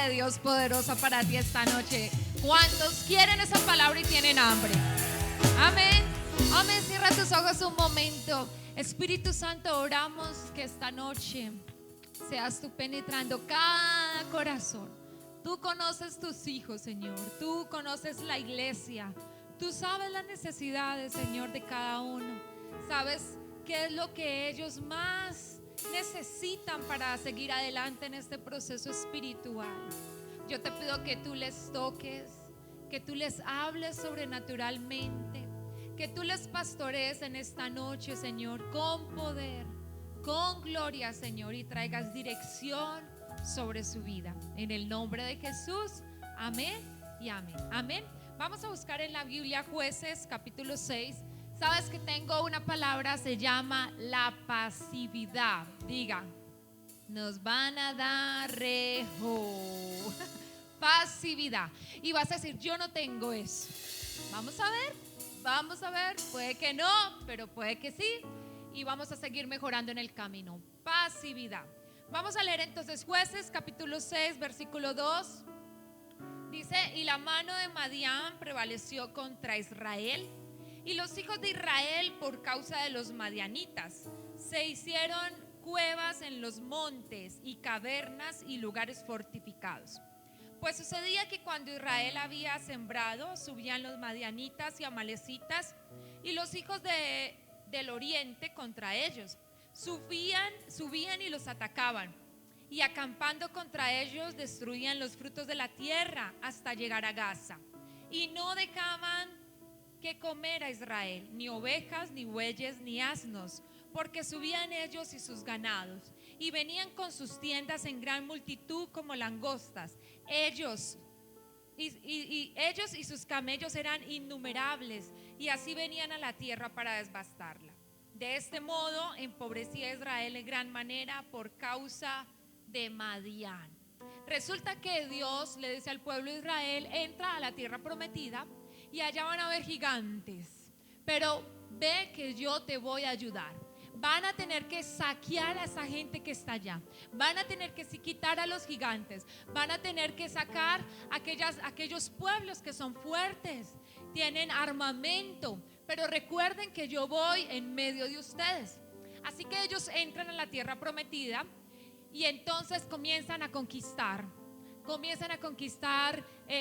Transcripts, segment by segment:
de Dios poderosa para ti esta noche. ¿Cuántos quieren esa palabra y tienen hambre? Amén. Amén. Cierra tus ojos un momento. Espíritu Santo, oramos que esta noche seas tú penetrando cada corazón. Tú conoces tus hijos, Señor. Tú conoces la iglesia. Tú sabes las necesidades, Señor, de cada uno. Sabes qué es lo que ellos más necesitan para seguir adelante en este proceso espiritual. Yo te pido que tú les toques, que tú les hables sobrenaturalmente, que tú les pastorees en esta noche, Señor, con poder, con gloria, Señor, y traigas dirección sobre su vida. En el nombre de Jesús, amén y amén. Amén. Vamos a buscar en la Biblia Jueces capítulo 6. Sabes que tengo una palabra, se llama la pasividad. Diga, nos van a dar rejo. Pasividad. Y vas a decir, yo no tengo eso. Vamos a ver, puede que no, pero puede que sí. Y vamos a seguir mejorando en el camino. Pasividad. Vamos a leer entonces Jueces capítulo 6 versículo 2. Dice, y la mano de Madián prevaleció contra Israel, y los hijos de Israel, por causa de los madianitas, se hicieron cuevas en los montes y cavernas y lugares fortificados. Pues sucedía que cuando Israel había sembrado, subían los madianitas y amalecitas y los hijos del oriente contra ellos. Subían y los atacaban, y acampando contra ellos destruían los frutos de la tierra hasta llegar a Gaza, y no dejaban que comer a Israel, ni ovejas, ni bueyes, ni asnos, porque subían ellos y sus ganados, y venían con sus tiendas en gran multitud como langostas. Ellos y sus camellos eran innumerables, y así venían a la tierra para devastarla. De este modo empobrecía a Israel en gran manera por causa de Madián. Resulta que Dios le dice al pueblo de Israel, entra a la tierra prometida y allá van a haber gigantes, pero ve que yo te voy a ayudar. Van a tener que saquear a esa gente que está allá, van a tener que quitar a los gigantes, van a tener que sacar aquellos pueblos que son fuertes, tienen armamento, pero recuerden que yo voy en medio de ustedes. Así que ellos entran a la tierra prometida y entonces comienzan a conquistar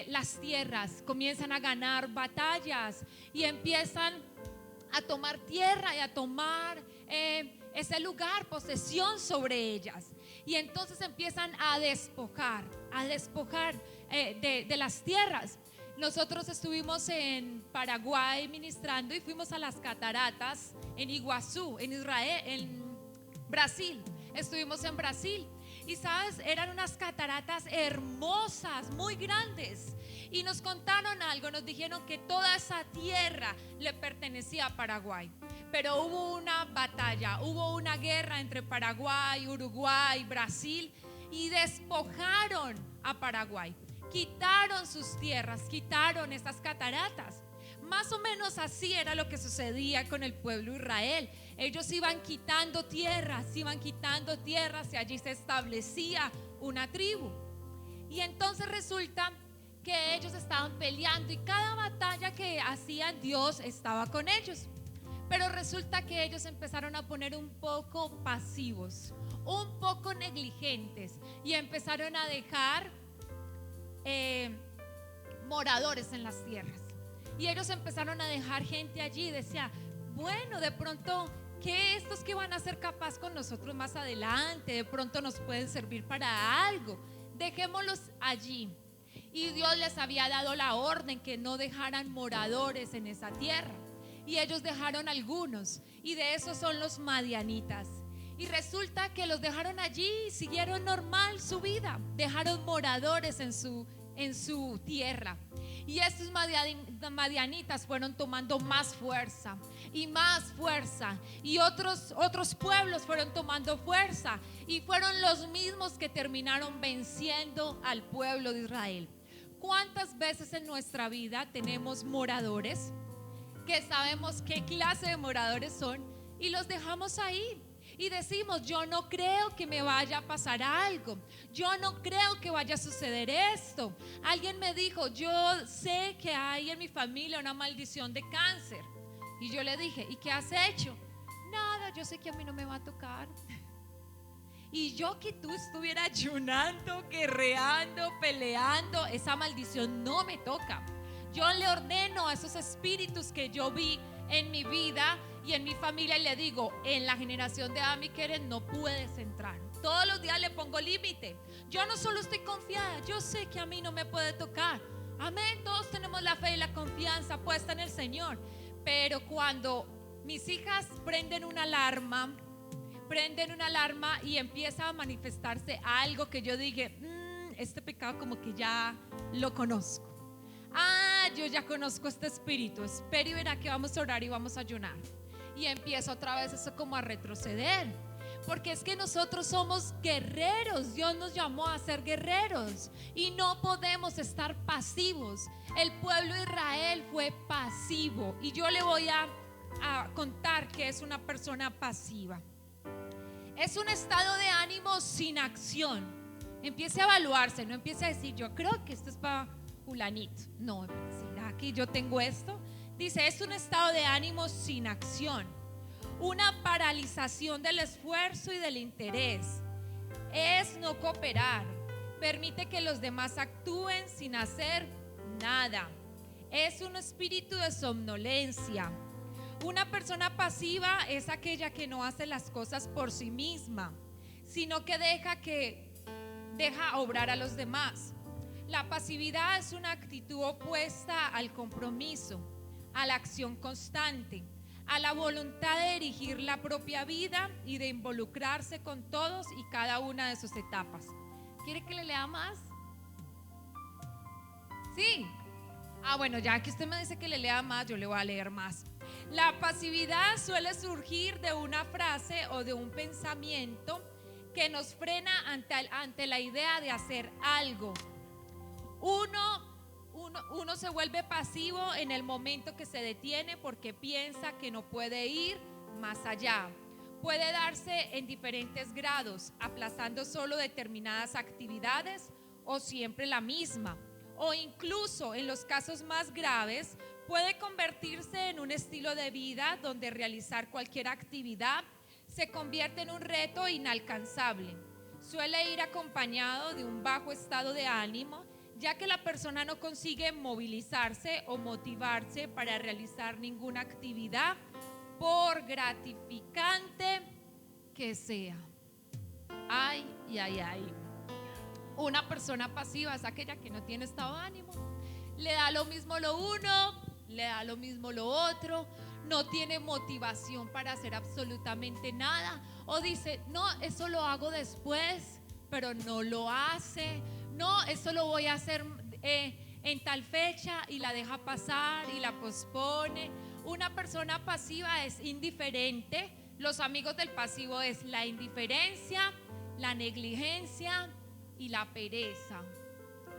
las tierras, comienzan a ganar batallas y empiezan a tomar tierra y a tomar ese lugar, posesión sobre ellas. Y entonces empiezan a despojar de las tierras. Nosotros estuvimos en Paraguay ministrando y fuimos a las cataratas en Iguazú, en Israel, en Brasil. Estuvimos en Brasil y sabes, eran unas cataratas hermosas, muy grandes, y nos contaron algo, nos dijeron que toda esa tierra le pertenecía a Paraguay, pero hubo una batalla, hubo una guerra entre Paraguay, Uruguay, Brasil, y despojaron a Paraguay, quitaron sus tierras, quitaron esas cataratas. Más o menos así era lo que sucedía con el pueblo de Israel. Ellos iban quitando tierras y allí se establecía una tribu. Y entonces resulta que ellos estaban peleando y cada batalla que hacían, Dios estaba con ellos. Pero resulta que ellos empezaron a poner un poco pasivos, un poco negligentes, y empezaron a dejar moradores en las tierras. Y ellos empezaron a dejar gente allí. Decía, bueno, de pronto que estos que van a ser capaz con nosotros más adelante, de pronto nos pueden servir para algo, dejémoslos allí. Y Dios les había dado la orden que no dejaran moradores en esa tierra, y ellos dejaron algunos, y de esos son los madianitas. Y resulta que los dejaron allí y siguieron normal su vida, dejaron moradores en su tierra. Y estos madianitas fueron tomando más fuerza, y otros pueblos fueron tomando fuerza, y fueron los mismos que terminaron venciendo al pueblo de Israel. ¿Cuántas veces en nuestra vida tenemos moradores que sabemos qué clase de moradores son y los dejamos ahí? y decimos, yo no creo que me vaya a pasar algo, yo no creo que vaya a suceder esto. Alguien me dijo, yo sé que hay en mi familia una maldición de cáncer. Y yo le dije, ¿y qué has hecho? Nada, yo sé que a mí no me va a tocar. Y yo que tú estuviera ayunando, guerreando, peleando, esa maldición no me toca. Yo le ordeno a esos espíritus que yo vi en mi vida y en mi familia y le digo, en la generación de Ami Keren no puedes entrar. Todos los días le pongo límite. Yo no solo estoy confiada, yo sé que a mí no me puede tocar. Amén, todos tenemos la fe y la confianza puesta en el Señor. Pero cuando mis hijas prenden una alarma y empieza a manifestarse algo que yo dije, este pecado como que ya lo conozco. Yo ya conozco este espíritu. Espera y verá que vamos a orar y vamos a ayunar. Y empiezo otra vez eso como a retroceder. Porque es que nosotros somos guerreros. Dios nos llamó a ser guerreros y no podemos estar pasivos. El pueblo de Israel fue pasivo. Y yo le voy a contar que es una persona pasiva. Es un estado de ánimo sin acción. Empiece a evaluarse, no empiece a decir, yo creo que esto es para fulanito. No, ¿será que yo tengo esto? Dice, es un estado de ánimo sin acción, una paralización del esfuerzo y del interés. Es no cooperar, permite que los demás actúen sin hacer nada. Es un espíritu de somnolencia. Una persona pasiva es aquella que no hace las cosas por sí misma, sino que deja obrar a los demás. La pasividad es una actitud opuesta al compromiso, a la acción constante, a la voluntad de dirigir la propia vida y de involucrarse con todos y cada una de sus etapas. ¿Quiere que le lea más? Sí. Bueno, ya que usted me dice que le lea más, yo le voy a leer más. La pasividad suele surgir de una frase o de un pensamiento que nos frena ante la idea de hacer algo. Uno se vuelve pasivo en el momento que se detiene porque piensa que no puede ir más allá. Puede darse en diferentes grados, aplazando solo determinadas actividades o siempre la misma. O incluso en los casos más graves puede convertirse en un estilo de vida donde realizar cualquier actividad se convierte en un reto inalcanzable. Suele ir acompañado de un bajo estado de ánimo, ya que la persona no consigue movilizarse o motivarse para realizar ninguna actividad, por gratificante que sea. Ay. Una persona pasiva es aquella que no tiene estado de ánimo. Le da lo mismo lo uno, le da lo mismo lo otro, no tiene motivación para hacer absolutamente nada. O dice, no, eso lo hago después, pero no lo hace. No, eso lo voy a hacer en tal fecha y la deja pasar y la pospone. Una persona pasiva es indiferente. Los amigos del pasivo es la indiferencia, la negligencia y la pereza.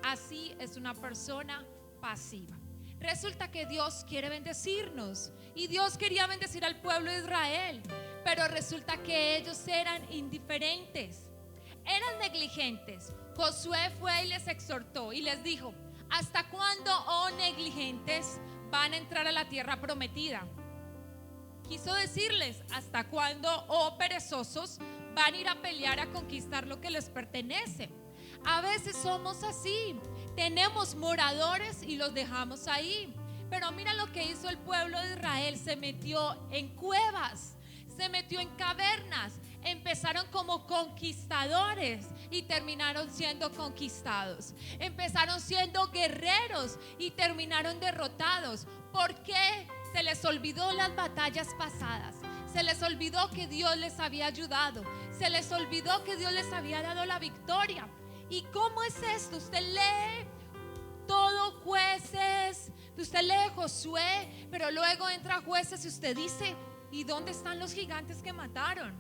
Así es una persona pasiva. Resulta que Dios quiere bendecirnos y Dios quería bendecir al pueblo de Israel, pero resulta que ellos eran indiferentes, eran negligentes. Josué fue y les exhortó y les dijo, ¿hasta cuándo, oh negligentes, van a entrar a la tierra prometida? Quiso decirles, ¿hasta cuándo, oh perezosos, van a ir a pelear a conquistar lo que les pertenece? A veces somos así, tenemos moradores y los dejamos ahí. Pero mira lo que hizo el pueblo de Israel, se metió en cuevas, se metió en cavernas. Empezaron como conquistadores y terminaron siendo conquistados. Empezaron siendo guerreros y terminaron derrotados. ¿Por qué? Se les olvidó las batallas pasadas. Se les olvidó que Dios les había ayudado. Se les olvidó que Dios les había dado la victoria. ¿Y cómo es esto? Usted lee todo Jueces, usted lee Josué, pero luego entra Jueces y usted dice, ¿y dónde están los gigantes que mataron?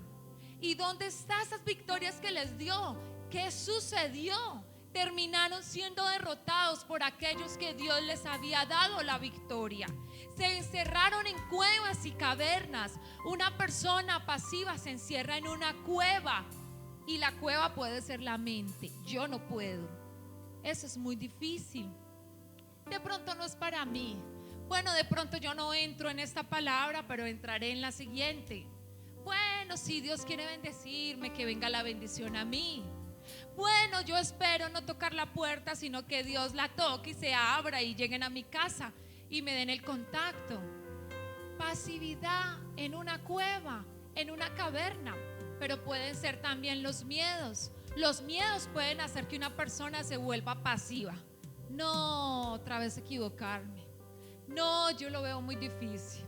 ¿Y dónde están esas victorias que les dio? ¿Qué sucedió? Terminaron siendo derrotados por aquellos que Dios les había dado la victoria. Se encerraron en cuevas y cavernas. Una persona pasiva se encierra en una cueva y la cueva puede ser la mente. Yo no puedo. Eso es muy difícil. De pronto no es para mí. Bueno, de pronto yo no entro en esta palabra, pero entraré en la siguiente. Bueno, si Dios quiere bendecirme, que venga la bendición a mí. Bueno, yo espero no tocar la puerta, sino que Dios la toque y se abra y lleguen a mi casa y me den el contacto. Pasividad en una cueva, en una caverna. Pero pueden ser también los miedos. Los miedos pueden hacer que una persona se vuelva pasiva. No, otra vez equivocarme. No, yo lo veo muy difícil.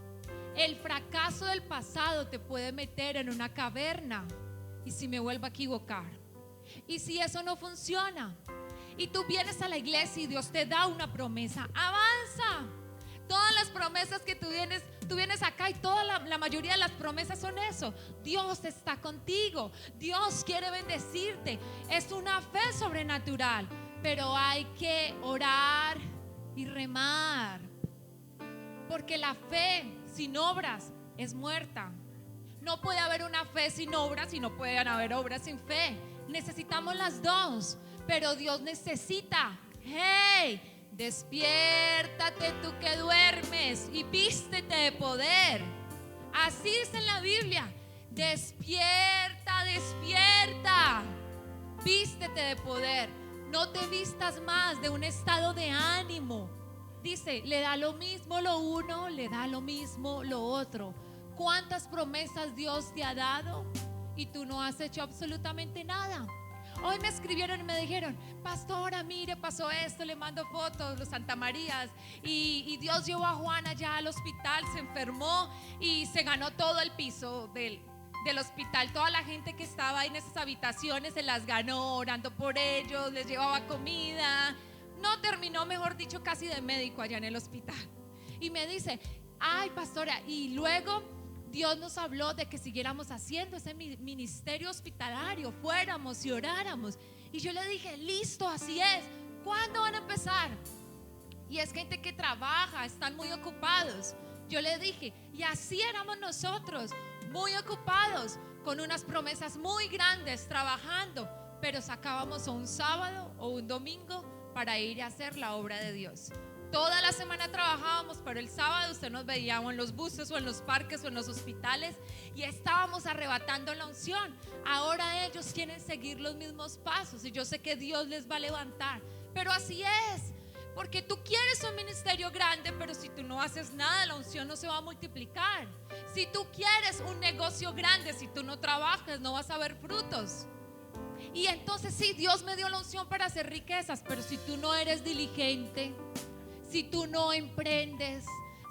El fracaso del pasado te puede meter en una caverna. ¿Y si me vuelvo a equivocar? ¿Y si eso no funciona? Y tú vienes a la iglesia y Dios te da una promesa. Avanza. Todas las promesas que tú vienes acá, y toda la mayoría de las promesas son eso. Dios está contigo. Dios quiere bendecirte. Es una fe sobrenatural. Pero hay que orar y remar. Porque la fe sin obras es muerta. No puede haber una fe sin obras y no pueden haber obras sin fe. Necesitamos las dos. Pero Dios necesita, hey, despiértate tú que duermes y vístete de poder. Así dice en la Biblia. Despierta, despierta. Vístete de poder. No te vistas más de un estado de ánimo. Dice, le da lo mismo lo uno, le da lo mismo lo otro. ¿Cuántas promesas Dios te ha dado y tú no has hecho absolutamente nada? Hoy me escribieron y me dijeron, pastora, mire, pasó esto, le mando fotos, los Santa Marías, y Dios llevó a Juana ya al hospital, se enfermó y se ganó todo el piso del hospital. Toda la gente que estaba en esas habitaciones se las ganó, orando por ellos, les llevaba comida. No terminó, mejor dicho, casi de médico allá en el hospital. Y me dice, ay, pastora, y luego Dios nos habló de que siguiéramos haciendo ese ministerio hospitalario, fuéramos y oráramos. Y yo le dije, listo, así es. ¿Cuándo van a empezar? Y es gente que trabaja, están muy ocupados. Yo le dije, y así éramos nosotros, muy ocupados, con unas promesas muy grandes, trabajando, pero sacábamos un sábado o un domingo para ir a hacer la obra de Dios. Toda la semana trabajábamos, pero el sábado usted nos veía o en los buses o en los parques o en los hospitales y estábamos arrebatando la unción. Ahora ellos quieren seguir los mismos pasos y yo sé que Dios les va a levantar, pero así es, porque tú quieres un ministerio grande, pero si tú no haces nada, la unción no se va a multiplicar. Si tú quieres un negocio grande, si tú no trabajas, no vas a ver frutos. Y entonces sí, Dios me dio la unción para hacer riquezas, pero si tú no eres diligente, si tú no emprendes,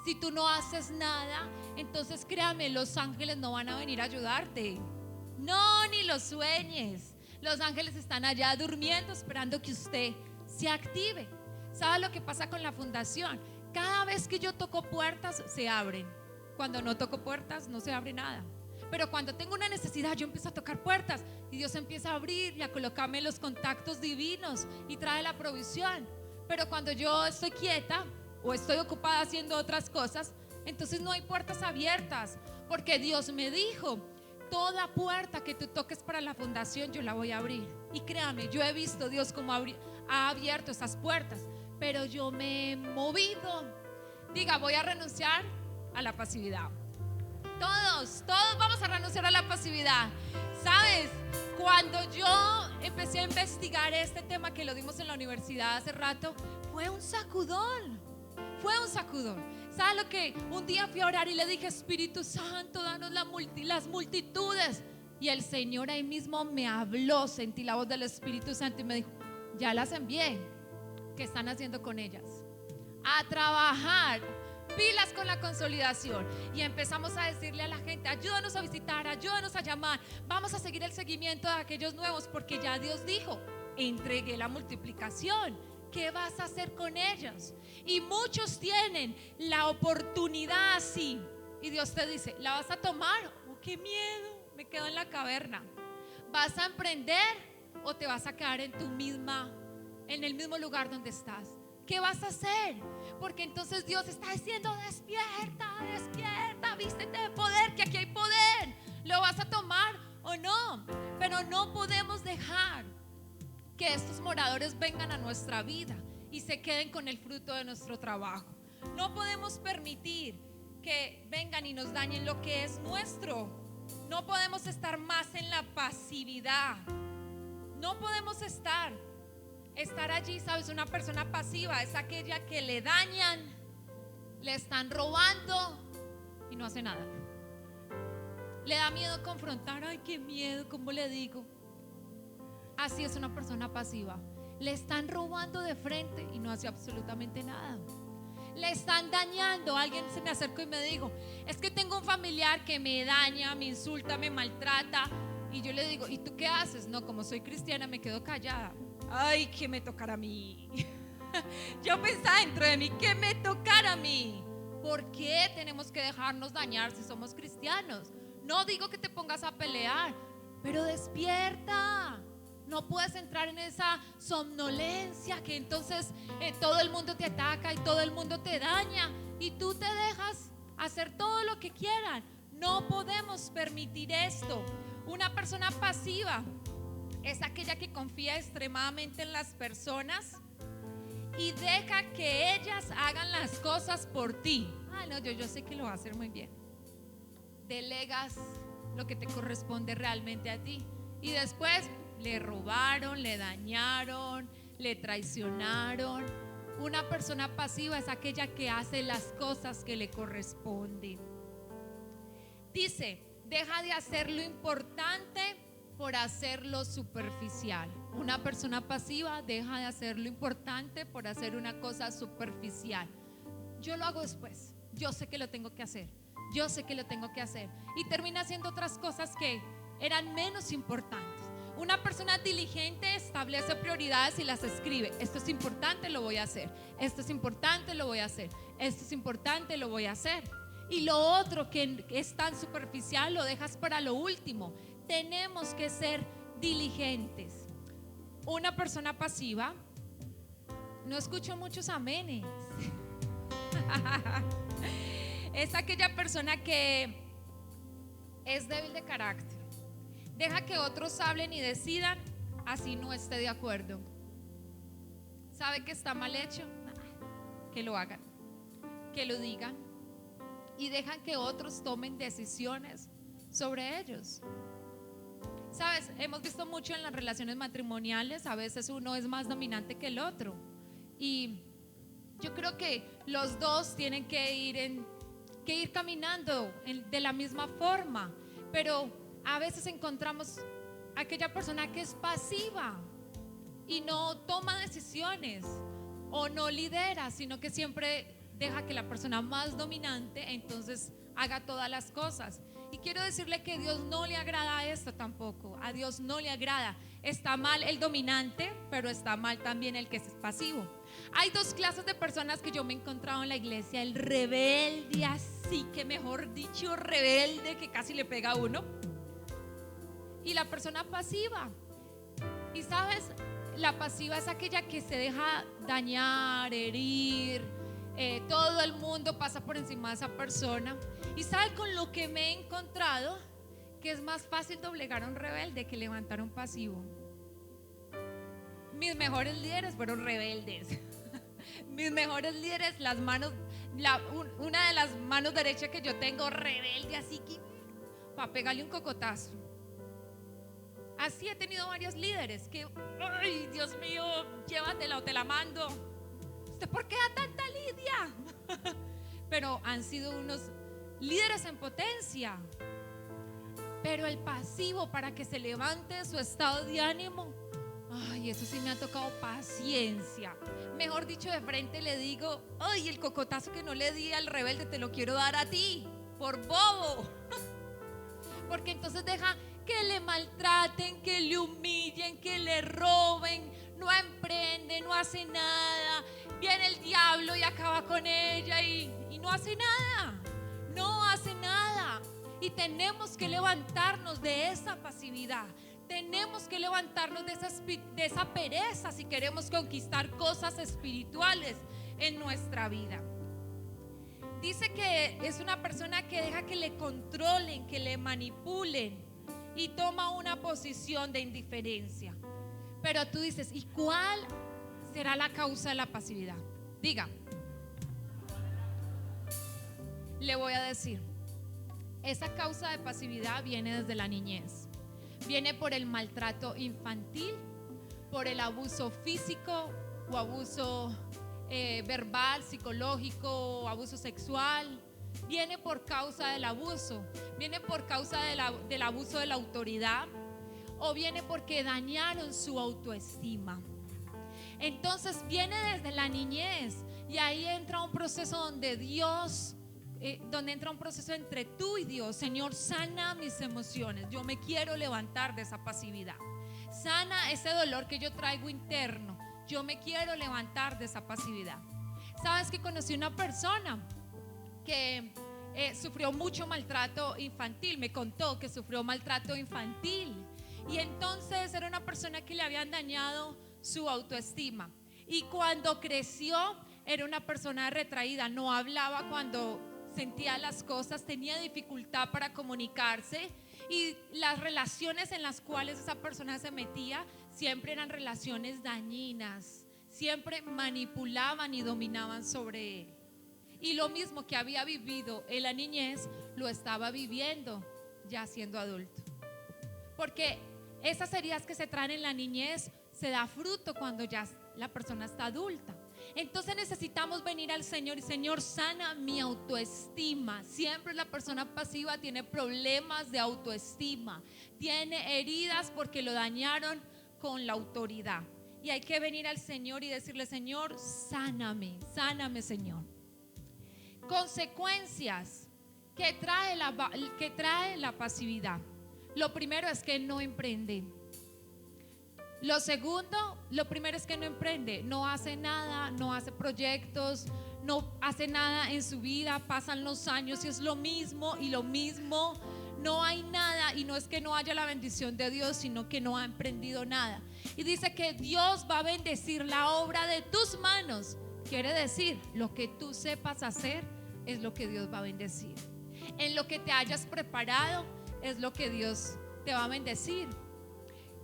si tú no haces nada, entonces créame, los ángeles no van a venir a ayudarte. No, ni los sueñes. Los ángeles están allá durmiendo, esperando que usted se active. ¿Sabe lo que pasa con la fundación? Cada vez que yo toco puertas, se abren. Cuando no toco puertas, no se abre nada. Pero cuando tengo una necesidad, yo empiezo a tocar puertas y Dios empieza a abrir y a colocarme los contactos divinos y trae la provisión. Pero cuando yo estoy quieta o estoy ocupada haciendo otras cosas, entonces no hay puertas abiertas, porque Dios me dijo, toda puerta que tú toques para la fundación yo la voy a abrir. Y créame, yo he visto Dios como ha abierto esas puertas, pero yo me he movido. Diga, voy a renunciar a la pasividad. Todos vamos a renunciar a la pasividad. ¿Sabes? Cuando yo empecé a investigar este tema que lo dimos en la universidad hace rato, fue un sacudón. ¿Sabes lo que? Un día fui a orar y le dije, Espíritu Santo, danos las multitudes. Y el Señor ahí mismo me habló, sentí la voz del Espíritu Santo y me dijo, ya las envié. ¿Qué están haciendo con ellas? A trabajar. Pilas con la consolidación. Y empezamos a decirle a la gente, ayúdanos a visitar, ayúdanos a llamar, vamos a seguir el seguimiento de aquellos nuevos, porque ya Dios dijo, entregué la multiplicación. ¿Qué vas a hacer con ellos? Y muchos tienen la oportunidad así y Dios te dice, ¿la vas a tomar? Oh, qué miedo, me quedo en la caverna. ¿Vas a emprender o te vas a quedar en el mismo lugar donde estás? ¿qué vas a hacer? Porque entonces Dios está diciendo: despierta, despierta, vístete de poder, que aquí hay poder. ¿Lo vas a tomar o no? Pero no podemos dejar que estos moradores vengan a nuestra vida y se queden con el fruto de nuestro trabajo. No podemos permitir que vengan y nos dañen lo que es nuestro. No podemos estar más en la pasividad. No podemos estar allí, ¿sabes? Una persona pasiva es aquella que le dañan, le están robando y no hace nada. Le da miedo confrontar. Ay, qué miedo, ¿cómo le digo? Así es una persona pasiva. Le están robando de frente y no hace absolutamente nada. Le están dañando. Alguien se me acercó y me dijo: es que tengo un familiar que me daña, me insulta, me maltrata. Y yo le digo: ¿y tú qué haces? No, como soy cristiana me quedo callada. Ay, ¿qué me tocará a mí? Yo pensaba dentro de mí: ¿qué me tocará a mí? ¿Por qué tenemos que dejarnos dañar si somos cristianos? No digo que te pongas a pelear, pero despierta. No puedes entrar en esa somnolencia que entonces todo el mundo te ataca y todo el mundo te daña y tú te dejas hacer todo lo que quieran. No podemos permitir esto. Una persona pasiva es aquella que confía extremadamente en las personas y deja que ellas hagan las cosas por ti. Ah, no, yo sé que lo va a hacer muy bien. Delegas lo que te corresponde realmente a ti y después le robaron, le dañaron, le traicionaron. Una persona pasiva es aquella que hace las cosas que le corresponden. Dice: deja de hacer lo importante por hacer lo superficial. Una persona pasiva deja de hacer lo importante por hacer una cosa superficial. Yo lo hago después, yo sé que lo tengo que hacer, yo sé que lo tengo que hacer, y termina haciendo otras cosas que eran menos importantes. Una persona diligente establece prioridades y las escribe. Esto es importante, lo voy a hacer. Esto es importante, lo voy a hacer. Esto es importante, lo voy a hacer. Y lo otro que es tan superficial lo dejas para lo último. Tenemos que ser diligentes. Una persona pasiva, no escucho muchos amenes. Es aquella persona que es débil de carácter. Deja que otros hablen y decidan, así no esté de acuerdo. ¿Sabe que está mal hecho? Que lo hagan, que lo digan, y dejan que otros tomen decisiones sobre ellos. ¿Sabes? Hemos visto mucho en las relaciones matrimoniales, a veces uno es más dominante que el otro, y yo creo que los dos tienen que ir caminando de la misma forma, pero a veces encontramos aquella persona que es pasiva y no toma decisiones o no lidera, sino que siempre deja que la persona más dominante entonces haga todas las cosas. Y quiero decirle que a Dios no le agrada esto tampoco. A Dios no le agrada. Está mal el dominante, pero está mal también el que es pasivo. Hay dos clases de personas que yo me he encontrado en la iglesia: el rebelde, así que mejor dicho, rebelde, que casi le pega a uno, y la persona pasiva. Y sabes, la pasiva es aquella que se deja dañar, herir. Todo el mundo pasa por encima de esa persona. Y sabes con lo que me he encontrado, que es más fácil doblegar a un rebelde que levantar a un pasivo. Mis mejores líderes fueron rebeldes. Mis mejores líderes, una de las manos derechas que yo tengo, rebelde, así que para pegarle un cocotazo. Así he tenido varios líderes que, ay, Dios mío, llévatela o te la mando. ¿Usted por qué da tanta lidia? Pero han sido unos líderes en potencia. Pero el pasivo, para que se levante su estado de ánimo, ay, eso sí me ha tocado paciencia. Mejor dicho, de frente le digo: ay, el cocotazo que no le di al rebelde te lo quiero dar a ti, por bobo. Porque entonces deja que le maltraten, que le humillen, que le roben, no emprende, no hace nada. Viene el diablo y acaba con ella y no hace nada, no hace nada. Y tenemos que levantarnos de esa pasividad. tenemos que levantarnos de esa pereza si queremos conquistar cosas espirituales en nuestra vida. Dice que es una persona que deja que le controlen, que le manipulen y toma una posición de indiferencia. Pero tú dices, ¿y cuál será la causa de la pasividad? Diga. Le voy a decir, esa causa de pasividad viene desde la niñez. Viene por el maltrato infantil, por el abuso físico o abuso verbal, psicológico, o abuso sexual. Viene por causa del abuso, viene por causa del abuso de la autoridad, o viene porque dañaron su autoestima. Entonces viene desde la niñez, y ahí entra un proceso donde donde entra un proceso entre tú y Dios. Señor, sana mis emociones, yo me quiero levantar de esa pasividad. Sana ese dolor que yo traigo interno, yo me quiero levantar de esa pasividad. Sabes que conocí una persona que sufrió mucho maltrato infantil. Me contó que sufrió maltrato infantil, y entonces era una persona que le habían dañado su autoestima, y cuando creció era una persona retraída, no hablaba cuando sentía las cosas, tenía dificultad para comunicarse, y las relaciones en las cuales esa persona se metía siempre eran relaciones dañinas, siempre manipulaban y dominaban sobre él. Y lo mismo que había vivido en la niñez lo estaba viviendo ya siendo adulto, porque esas heridas que se traen en la niñez se da fruto cuando ya la persona está adulta. Entonces necesitamos venir al Señor y Señor, sana mi autoestima. Siempre la persona pasiva tiene problemas de autoestima, tiene heridas porque lo dañaron con la autoridad, y hay que venir al Señor y decirle: Señor, sáname, sáname, Señor. Consecuencias que trae la pasividad. Lo primero es que no emprende. Lo primero es que no emprende, no hace nada, no hace proyectos, no hace nada en su vida. Pasan los años y es lo mismo y lo mismo, no hay nada. Y no es que no haya la bendición de Dios, sino que no ha emprendido nada. Y dice que Dios va a bendecir la obra de tus manos. Quiere decir, lo que tú sepas hacer es lo que Dios va a bendecir. En lo que te hayas preparado es lo que Dios te va a bendecir.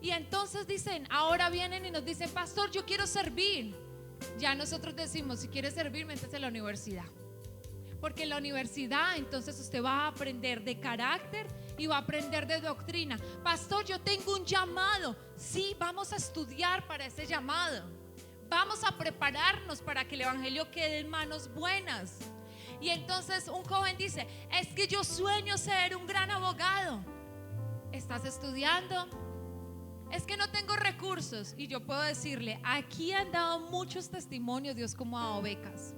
Y entonces dicen, ahora vienen y nos dicen: pastor, yo quiero servir. Ya nosotros decimos: si quieres servir, métese a la universidad, porque en la universidad entonces usted va a aprender de carácter y va a aprender de doctrina. Pastor, yo tengo un llamado. Sí, vamos a estudiar para ese llamado, vamos a prepararnos para que el evangelio quede en manos buenas. Y entonces un joven dice: es que yo sueño ser un gran abogado. ¿Estás estudiando? Es que no tengo recursos. Y yo puedo decirle, aquí han dado muchos testimonios Dios cómo ha dado becas.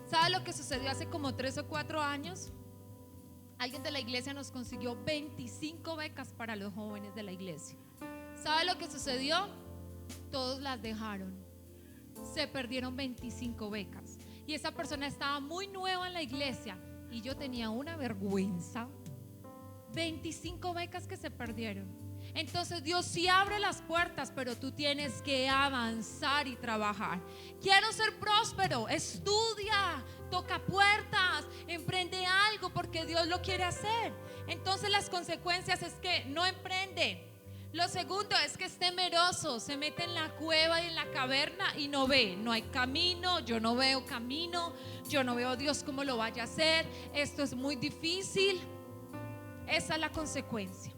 ¿Sabe lo que sucedió hace como 3 o 4 años? Alguien de la iglesia nos consiguió 25 becas para los jóvenes de la iglesia. ¿Sabe lo que sucedió? Todos las dejaron. Se perdieron 25 becas. Y esa persona estaba muy nueva en la iglesia, y yo tenía una vergüenza. 25 becas que se perdieron. Entonces Dios sí abre las puertas, pero tú tienes que avanzar y trabajar. Quiero ser próspero, estudia, toca puertas, emprende algo, porque Dios lo quiere hacer. Entonces las consecuencias es que no emprende. Lo segundo es que es temeroso, se mete en la cueva y en la caverna y no ve, no hay camino, yo no veo camino, yo no veo a Dios cómo lo vaya a hacer, esto es muy difícil. Esa es la consecuencia.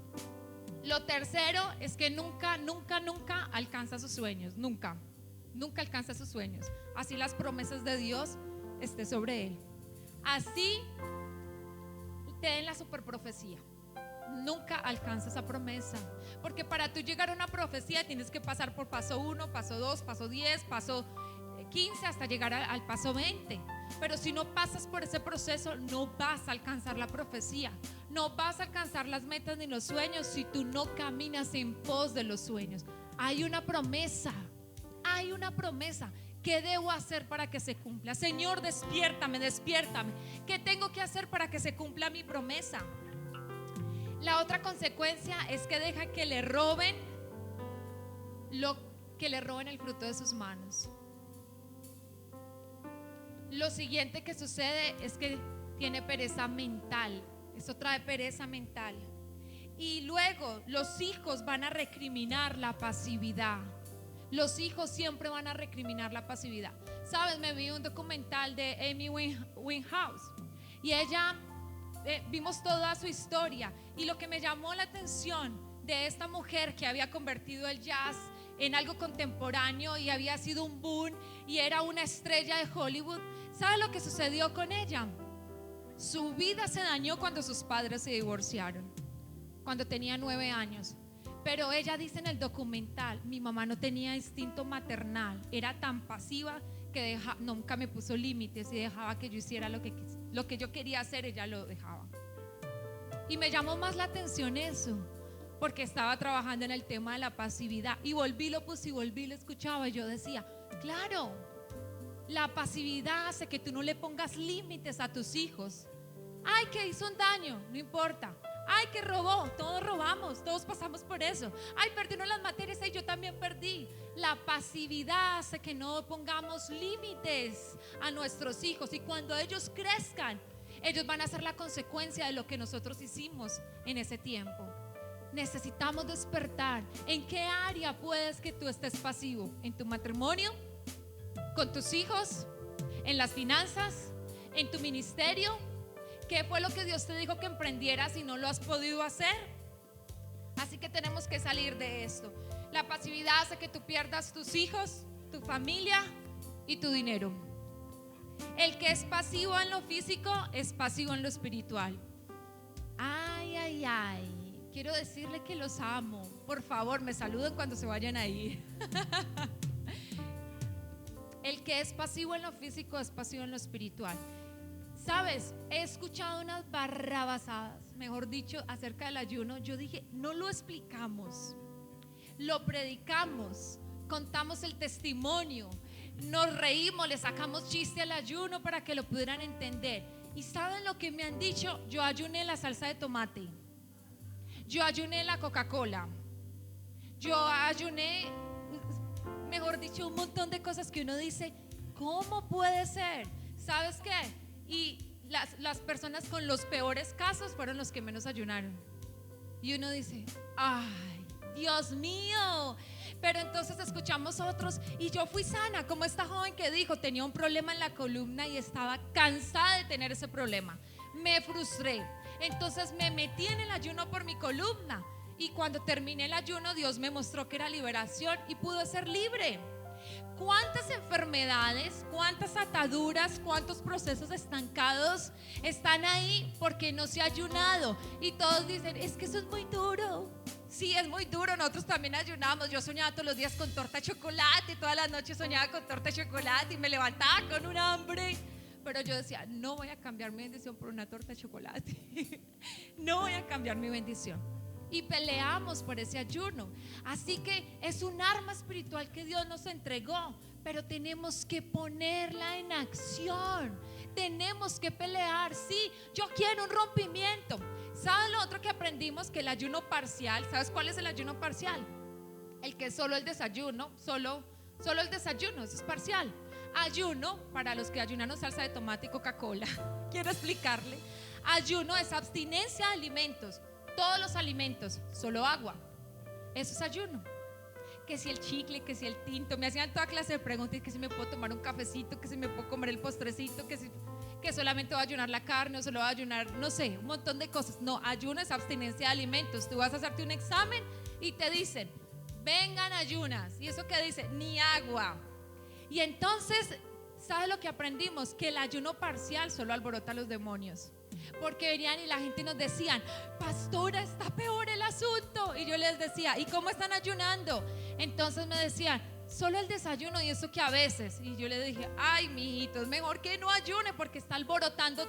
Lo tercero es que nunca alcanza sus sueños, nunca alcanza sus sueños. Así las promesas de Dios estén sobre él, así te den la superprofecía, nunca alcanza esa promesa, porque para tú llegar a una profecía tienes que pasar por paso 1, paso 2, paso 10, paso 15, hasta llegar al paso 20. Pero si no pasas por ese proceso, no vas a alcanzar la profecía, no vas a alcanzar las metas ni los sueños si tú no caminas en pos de los sueños. Hay una promesa. ¿Qué debo hacer para que se cumpla? Señor, despiértame. ¿Qué tengo que hacer para que se cumpla mi promesa? La otra consecuencia es que deja que le roben el fruto de sus manos. Lo siguiente que sucede es que tiene pereza mental. Eso trae pereza mental. Y luego los hijos van a recriminar la pasividad. Los hijos siempre van a recriminar la pasividad. Sabes, me vi un documental de Amy Winehouse y ella, vimos toda su historia, y lo que me llamó la atención de esta mujer que había convertido el jazz en algo contemporáneo y había sido un boom y era una estrella de Hollywood. ¿Sabes lo que sucedió con ella? Su vida se dañó cuando sus padres se divorciaron, cuando tenía 9 años. Pero ella dice en el documental: mi mamá no tenía instinto maternal, era tan pasiva que nunca me puso límites y dejaba que yo hiciera lo que yo quería hacer, ella lo dejaba. Y me llamó más la atención eso, porque estaba trabajando en el tema de la pasividad, y volví, lo puse y volví, lo escuchaba, y yo decía: claro, la pasividad hace que tú no le pongas límites a tus hijos. Ay, que hizo un daño, no importa. Ay, que robó, todos robamos, todos pasamos por eso. Ay, perdieron las materias y yo también perdí. La pasividad hace que no pongamos límites a nuestros hijos, y cuando ellos crezcan, ellos van a ser la consecuencia de lo que nosotros hicimos en ese tiempo. Necesitamos despertar. ¿En qué área puedes que tú estés pasivo? ¿En tu matrimonio? ¿Con tus hijos? ¿En las finanzas? ¿En tu ministerio? ¿Qué fue lo que Dios te dijo que emprendieras y no lo has podido hacer? Así que tenemos que salir de esto. La pasividad hace que tú pierdas tus hijos, tu familia y tu dinero. El que es pasivo en lo físico es pasivo en lo espiritual. Ay, ay, ay. Quiero decirle que los amo. Por favor, me saluden cuando se vayan ahí. El que es pasivo en lo físico es pasivo en lo espiritual. Sabes, he escuchado unas barrabasadas, mejor dicho, acerca del ayuno. Yo dije, no lo explicamos, lo predicamos, contamos el testimonio, nos reímos, le sacamos chiste al ayuno para que lo pudieran entender. ¿Y saben lo que me han dicho? Yo ayuné la salsa de tomate, yo ayuné la Coca-Cola, yo ayuné, mejor dicho, un montón de cosas que uno dice, ¿cómo puede ser? ¿Sabes qué? Y las personas con los peores casos fueron los que menos ayunaron. Y uno dice, ay, Dios mío. Pero entonces escuchamos otros, y yo fui sana, como esta joven que dijo, tenía un problema en la columna y estaba cansada de tener ese problema. Me frustré, entonces me metí en el ayuno por mi columna, y cuando terminé el ayuno, Dios me mostró que era liberación y pude ser libre. ¿Cuántas enfermedades, cuántas ataduras, cuántos procesos estancados están ahí porque no se ha ayunado? Y todos dicen, es que eso es muy duro. Sí, es muy duro, nosotros también ayunamos. Yo soñaba todos los días con torta de chocolate, todas las noches soñaba con torta de chocolate y me levantaba con un hambre. Pero yo decía, no voy a cambiar mi bendición por una torta de chocolate. No voy a cambiar mi bendición. Y peleamos por ese ayuno. Así que es un arma espiritual que Dios nos entregó, pero tenemos que ponerla en acción. Tenemos que pelear. Sí, yo quiero un rompimiento. ¿Sabes lo otro que aprendimos? Que el ayuno parcial, ¿sabes cuál es el ayuno parcial? El que es solo el desayuno, solo el desayuno, eso es parcial. Ayuno, para los que ayunan salsa de tomate y Coca-Cola, quiero explicarle. Ayuno es abstinencia de alimentos. Todos los alimentos, solo agua. Eso es ayuno. Que si el chicle, que si el tinto, me hacían toda clase de preguntas, que si me puedo tomar un cafecito, que si me puedo comer el postrecito, que solamente voy a ayunar la carne o solo voy a ayunar, no sé, un montón de cosas. No, ayuno es abstinencia de alimentos. Tú vas a hacerte un examen y te dicen, vengan ayunas. ¿Y eso qué dice? Ni agua. Y entonces, ¿sabes lo que aprendimos? Que el ayuno parcial solo alborota a los demonios. Porque venían y la gente nos decían, pastora, está peor el asunto. Y yo les decía, ¿y cómo están ayunando? Entonces me decían, solo el desayuno, y eso que a veces. Y yo les dije, ay, mijito, es mejor que no ayune porque está alborotando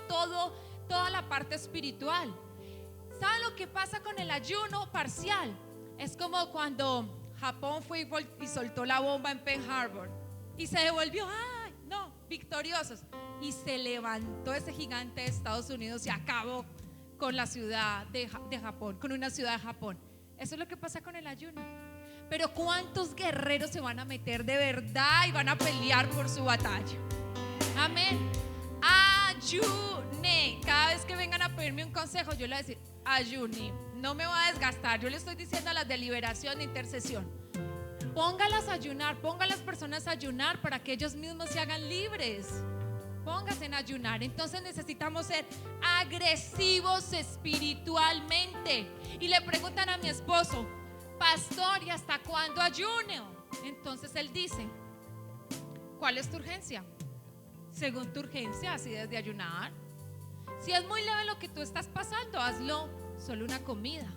toda la parte espiritual. ¿Saben lo que pasa con el ayuno parcial? Es como cuando Japón fue y soltó la bomba en Pearl Harbor y se devolvió, ay, no, victoriosos. Y se levantó ese gigante de Estados Unidos y acabó con la ciudad de Japón, con una ciudad de Japón. Eso es lo que pasa con el ayuno. Pero ¿cuántos guerreros se van a meter de verdad y van a pelear por su batalla? Amén. Ayune. Cada vez que vengan a pedirme un consejo, yo le voy a decir: ayune. No me voy a desgastar. Yo le estoy diciendo a las de liberación, de intercesión: póngalas a ayunar, ponga a las personas a ayunar para que ellos mismos se hagan libres. Póngase en ayunar. Entonces necesitamos ser agresivos espiritualmente. Y le preguntan a mi esposo: pastor, ¿y hasta cuándo ayuno? Entonces él dice: ¿cuál es tu urgencia? Según tu urgencia, así debes de ayunar. Si es muy leve lo que tú estás pasando, hazlo solo una comida.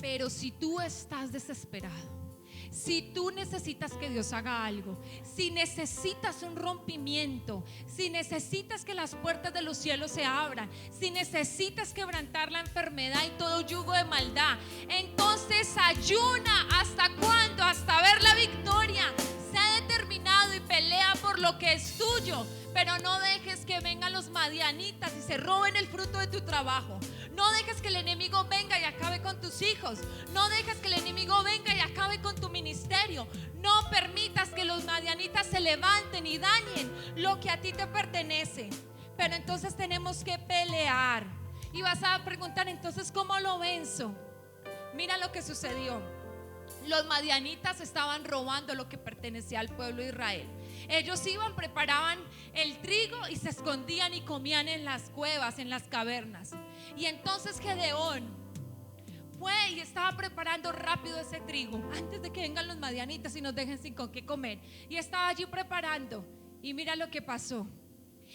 Pero si tú estás desesperado, si tú necesitas que Dios haga algo, si necesitas un rompimiento, si necesitas que las puertas de los cielos se abran, si necesitas quebrantar la enfermedad y todo yugo de maldad, entonces ayuna. ¿Hasta cuándo? Hasta ver la victoria. Sé determinado y pelea por lo que es tuyo, pero no dejes que vengan los madianitas y se roben el fruto de tu trabajo. No dejes que el enemigo venga y acabe con tus hijos. No dejes que el enemigo venga y acabe con tu ministerio. No permitas que los madianitas se levanten y dañen lo que a ti te pertenece. Pero entonces tenemos que pelear. Y vas a preguntar: entonces, ¿cómo lo venzo? Mira lo que sucedió. Los madianitas estaban robando lo que pertenecía al pueblo de Israel. Ellos iban, preparaban el trigo y se escondían y comían en las cuevas, en las cavernas. Y entonces Gedeón fue y estaba preparando rápido ese trigo antes de que vengan los madianitas y nos dejen sin con qué comer. Y estaba allí preparando. Y mira lo que pasó.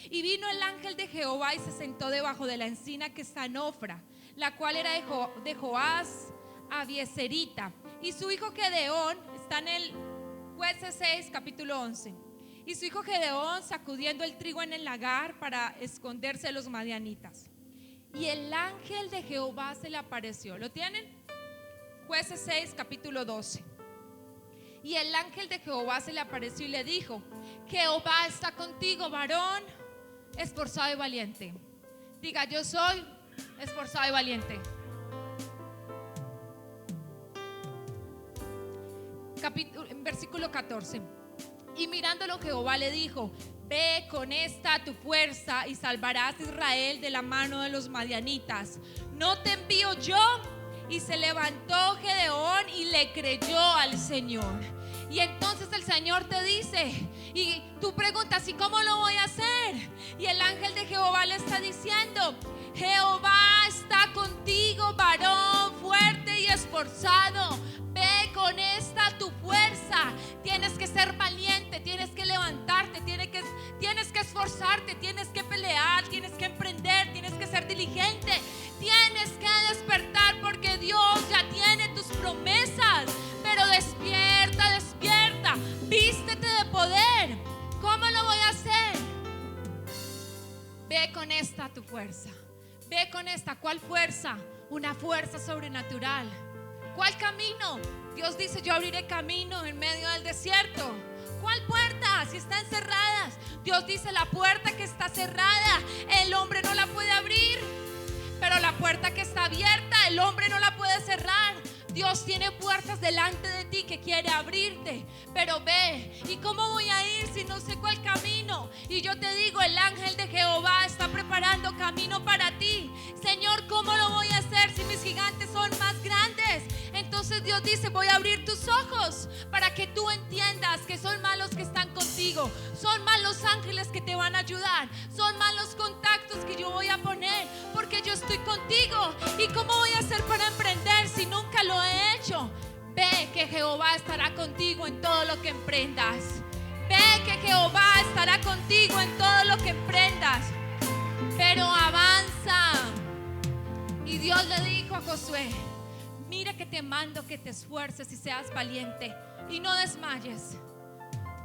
Y vino el ángel de Jehová y se sentó debajo de la encina que está en Ofra, la cual era de Joás Abieserita. Y su hijo Gedeón, está en el Jueces 6, capítulo 11. Y su hijo Gedeón sacudiendo el trigo en el lagar para esconderse de los madianitas. Y el ángel de Jehová se le apareció. ¿Lo tienen? Jueces 6, capítulo 12. Y el ángel de Jehová se le apareció y le dijo: Jehová está contigo, varón esforzado y valiente. Diga: yo soy esforzado y valiente. Versículo 14. Y mirándolo Jehová le dijo: ve con esta tu fuerza y salvarás a Israel de la mano de los madianitas. ¿No te envío yo? Y se levantó Gedeón y le creyó al Señor. Y entonces el Señor te dice, y tú preguntas: ¿y cómo lo voy a hacer? Y el ángel de Jehová le está diciendo: Jehová está contigo, varón fuerte y esforzado. Ve con esta tu fuerza. Tienes que ser valiente, tienes que levantarte, tienes que esforzarte, tienes que pelear, tienes que emprender, tienes que ser diligente, tienes que despertar, porque Dios ya tiene tus promesas. Pero despierta, despierta, vístete de poder. ¿Cómo lo voy a hacer? Ve con esta tu fuerza. Ve con esta. ¿Cuál fuerza? Una fuerza sobrenatural. ¿Cuál camino? Dios dice: yo abriré camino en medio del desierto. ¿Cuál puerta? Si están cerradas. Dios dice: la puerta que está cerrada, el hombre no la puede abrir. Pero la puerta que está abierta, el hombre no la puede cerrar. Dios tiene puertas delante de ti que quiere abrirte. Pero ve. ¿Y cómo voy a ir si no sé cuál camino? Y yo te digo: el ángel de Jehová está preparando camino para ti. Señor, ¿cómo lo voy a hacer si mis gigantes son más grandes? Entonces Dios dice: voy a abrir tus ojos para que tú entiendas que son malos que están contigo. Son malos ángeles que te van a ayudar. Son malos contactos que yo voy a poner, porque yo estoy contigo. ¿Y cómo voy a hacer para emprender si nunca lo he hecho? Ve que Jehová estará contigo en todo lo que emprendas. Ve que Jehová estará contigo en todo lo que emprendas. Pero avanza. Y Dios le dijo a Josué: mira que te mando que te esfuerces y seas valiente y no desmayes.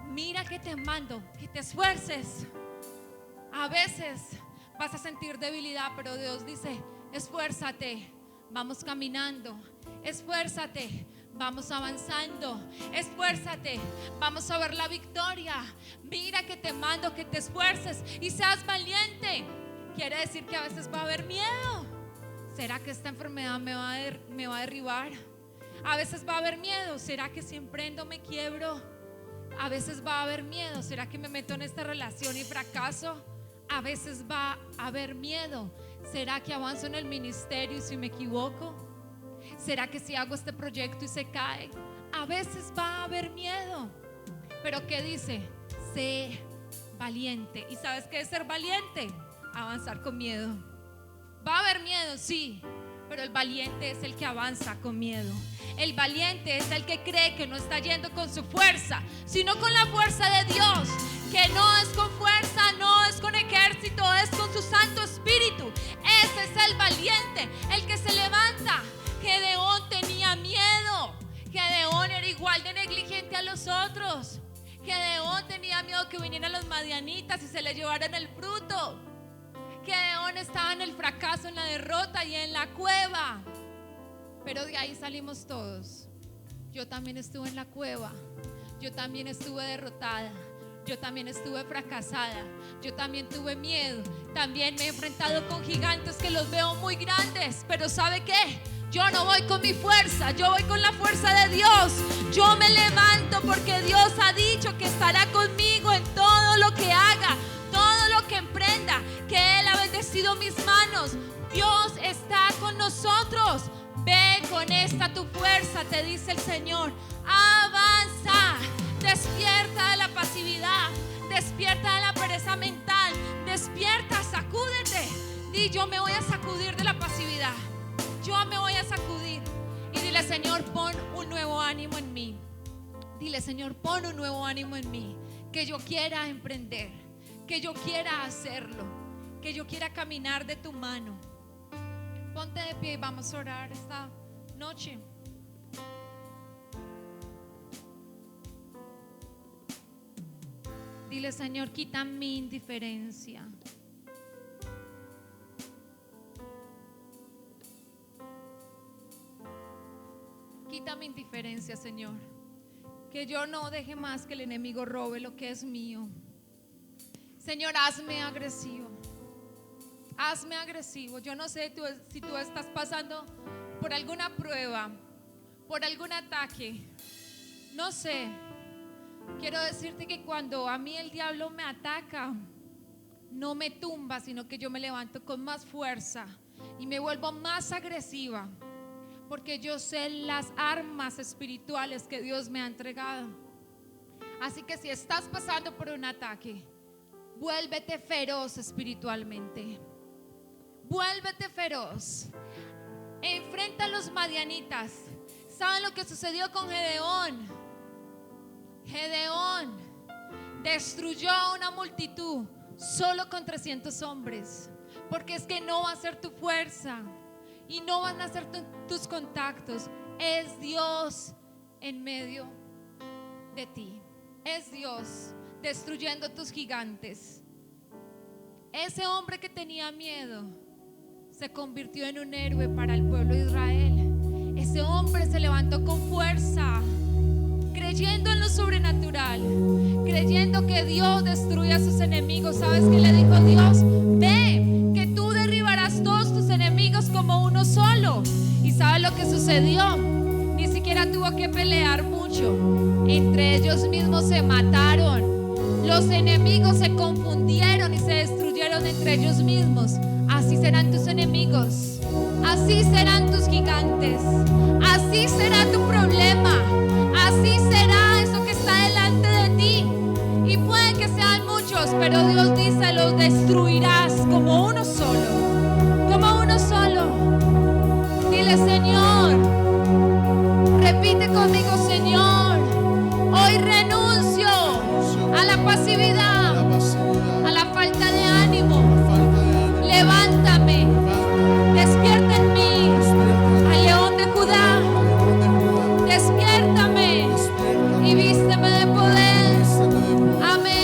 Mira que te mando que te esfuerces. A veces vas a sentir debilidad, pero Dios dice: esfuérzate, vamos caminando. Esfuérzate, vamos avanzando. Esfuérzate, vamos a ver la victoria. Mira que te mando que te esfuerces y seas valiente. Quiere decir que a veces va a haber miedo. ¿Será que esta enfermedad me va a derribar? A veces va a haber miedo. ¿Será que si emprendo me quiebro? A veces va a haber miedo. ¿Será que me meto en esta relación y fracaso? A veces va a haber miedo. ¿Será que avanzo en el ministerio y si me equivoco? ¿Será que si hago este proyecto y se cae? A veces va a haber miedo. Pero ¿qué dice? Sé valiente. ¿Y sabes qué es ser valiente? Avanzar con miedo. Va a haber miedo, sí, pero el valiente es el que avanza con miedo. El valiente es el que cree que no está yendo con su fuerza, sino con la fuerza de Dios, que no es con fuerza, no es con ejército, es con su Santo Espíritu. Ese es el valiente, el que se levanta. Gedeón tenía miedo. Gedeón era igual de negligente a los otros. Gedeón tenía miedo que vinieran los madianitas y se le llevaran el fruto. Gedeón estaba en el fracaso, en la derrota y en la cueva. Pero de ahí salimos todos. Yo también estuve en la cueva. Yo también estuve derrotada. Yo también estuve fracasada. Yo también tuve miedo. También me he enfrentado con gigantes que los veo muy grandes. Pero ¿sabe qué? Yo no voy con mi fuerza, yo voy con la fuerza de Dios. Yo me levanto porque Dios ha dicho que estará conmigo en todo lo que haga, todo lo que emprenda, que Él ha bendecido mis manos. Dios está con nosotros. Ve con esta tu fuerza, te dice el Señor. Avanza, despierta de la pasividad, despierta de la pereza mental, despierta, sacúdete. Di, yo me voy a sacudir de la pasividad. Yo me voy a sacudir. Y dile, Señor, pon un nuevo ánimo en mí. Dile, Señor, pon un nuevo ánimo en mí. Que yo quiera emprender, que yo quiera hacerlo, que yo quiera caminar de tu mano. Ponte de pie y vamos a orar esta noche. Dile, Señor, quita mi indiferencia. Quita mi indiferencia, Señor. Que yo no deje más que el enemigo robe lo que es mío. Señor, hazme agresivo. Hazme agresivo. Yo no sé si tú estás pasando por alguna prueba, por algún ataque. No sé. Quiero decirte que cuando a mí el diablo me ataca, no me tumba, sino que yo me levanto con más fuerza y me vuelvo más agresiva. Porque yo sé las armas espirituales que Dios me ha entregado. Así que si estás pasando por un ataque, vuélvete feroz espiritualmente. Vuélvete feroz. Enfrenta a los madianitas. ¿Saben lo que sucedió con Gedeón? Gedeón destruyó a una multitud solo con 300 hombres. Porque es que no va a ser tu fuerza y no van a ser tus contactos. Es Dios en medio de ti. Es Dios destruyendo tus gigantes. Ese hombre que tenía miedo se convirtió en un héroe para el pueblo de Israel. Ese hombre se levantó con fuerza, creyendo en lo sobrenatural, creyendo que Dios destruye a sus enemigos. ¿Sabes qué le dijo Dios? Ve, que tú derribarás todos tus enemigos como uno solo. ¿Y sabes lo que sucedió? Ni siquiera tuvo que pelear mucho. Entre ellos mismos se mataron. Los enemigos se confundieron y se destruyeron entre ellos mismos. Así serán tus enemigos. Así serán tus gigantes. Así será tu problema. Así será eso que está delante de ti. Y puede que sean muchos, pero Dios dice: los destruirás como uno solo. Como uno solo. Dile: Señor, repite conmigo: Señor, hoy renuncio a la pasividad, a la falta de ánimo. Levántame, despierta en mí al león de Judá. Despiértame y vísteme de poder. Amén.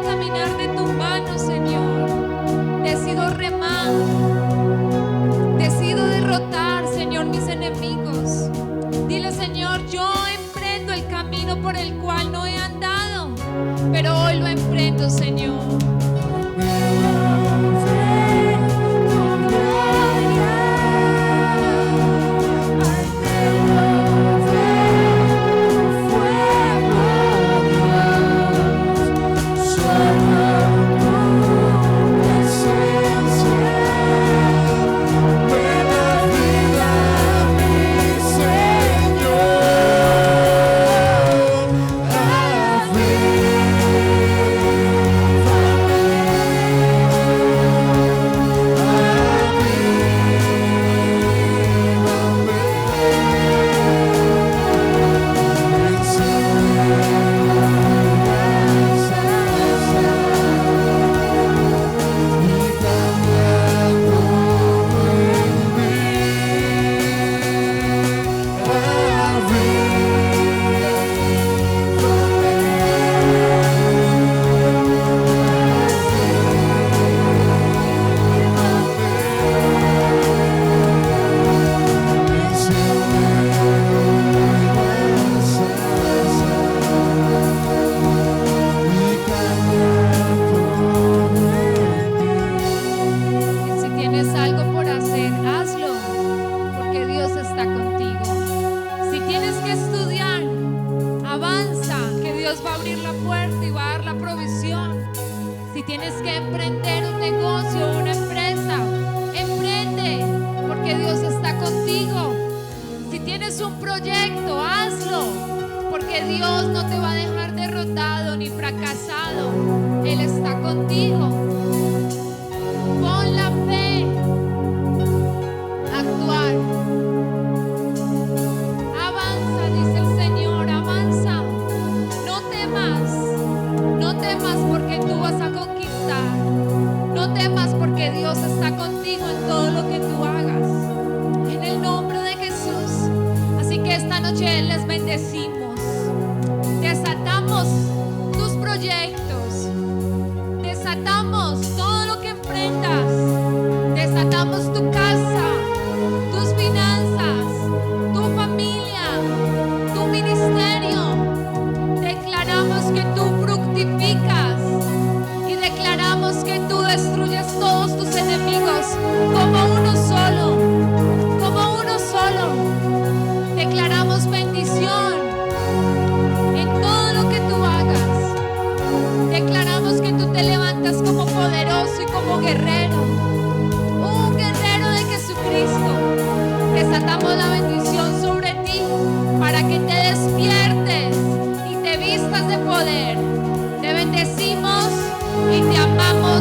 caminar de tu mano, Señor. Decido remar. Decido derrotar, Señor, mis enemigos. Dile, Señor, yo emprendo el camino por el cual no he andado, pero hoy lo emprendo, Señor. y te amamos